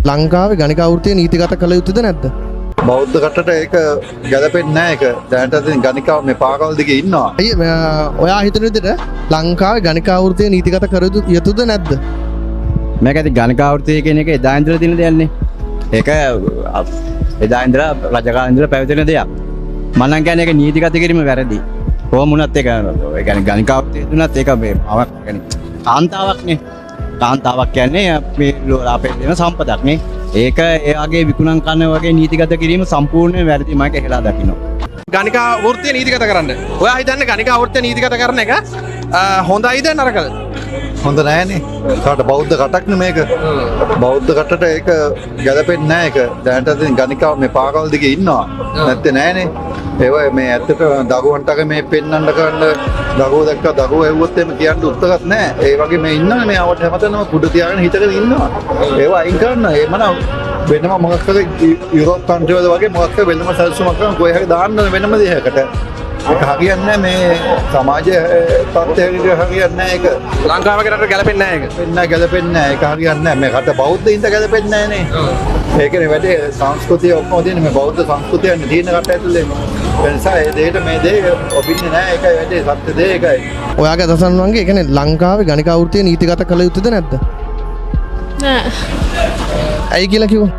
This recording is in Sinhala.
ලංකාවේ ගණිකා වෘත්තිය නීතිගත කළ යුතුද නැද්ද? බෞද්ධ කටට ඒක ගැලපෙන්නේ නැහැ. ඒක දැනට ඉතින් ගණිකාව මේ පාකවල දිගේ ඉන්නවා. අයිය ඔයා හිතන විදිහට ලංකාවේ ගණිකා වෘත්තිය නීතිගත කර යුතුද නැද්ද? මේක ඇති ගණිකා වෘත්තිය කියන එක එදා ඉඳලා තියෙන දෙයක් නේ. ඒක එදා ඉඳලා රජ කාලේ ඉඳලා පැවතෙන දෙයක්. මම නම් කියන්නේ ඒක නීතිගත කිරීම වැරදි. කොහොම වුණත් ඒක ඒ කියන්නේ ගණිකා වෘත්තිය දුන්නත් ඒක මේ කාන්තාවක් නේ. කාන්තාවක් කියන්නේ මේ අපේ දෙන සම්පතක් නේ. ඒක එයාගේ විකුණන් කරන වගේ නීතිගත කිරීම සම්පූර්ණයෙන් වැරදි මම කියලා දකිනවා. ගණිකා වෘත්තිය නීතිගත කරන්න. ඔයා හිතන්නේ ගණිකා වෘත්තිය නීතිගත කරන එක හොඳයිද නරකද? හොඳ නැහැනේ. ඒකට බෞද්ධ කටක් නේ මේක. බෞද්ධ කටට ඒක ගැලපෙන්නේ නැහැ. ඒක දැනට ඉතින් ගණිකාව මේ පාකවල දිගේ ඉන්නවා. නැත්තේ නැහැනේ. ඒවා මේ ඇත්තට දරුවන්ටගේ මේ පෙන්වන්න කරන්න දරුවෝ දැක්ක දරුවෝ ඇහුවොත් එහෙම කියන්න උත්තරයක් නැහැ. ඒ වගේ මේ ඉන්නවනේ මේ ආවට හැමතැනම කුඩ තියාගෙන හිටගෙන ඉන්නවා. ඒවා අයින් කරන්න. ඒ මන වෙනම මොකක් හරි යුරෝප් කන්ට්‍රි වල වගේ මොකක් හරි වෙනම සැලසුමක් කරන් කොහේ හරි දාන්න වෙනම දෙයකට. ඒක හරියන්නේ නැහැ මේ සමාජයේ තත්ත්වයක හරියන්නේ නැහැ ඒක. ලංකාවේ රටට ගැලපෙන්නේ නැහැ ඒක. වෙන්න ගැලපෙන්නේ නැහැ. ඒක හරියන්නේ නැහැ. මේ රට බෞද්ධයින්ට ගැලපෙන්නේ නැහැ නේ. ඒකනේ වැඩේ සංස්කෘතිය ඔක්කොම තියෙන මේ බෞද්ධ සංස්කෘතියන්නේ තියෙන රට ඇතුලේ. ඒ නිසා ඒ දෙයට මේ දේ ඔපින්නේ නැහැ. ඒකයි වැඩේ සත්‍ය දේ ඒකයි. ඔයාගේ අදහසන් වංගේ ඒ කියන්නේ ලංකාවේ ගණිකා වෘත්තිය නීතිගත කළ යුතුද නැද්ද? නෑ. ඇයි කියලා කිව්වා?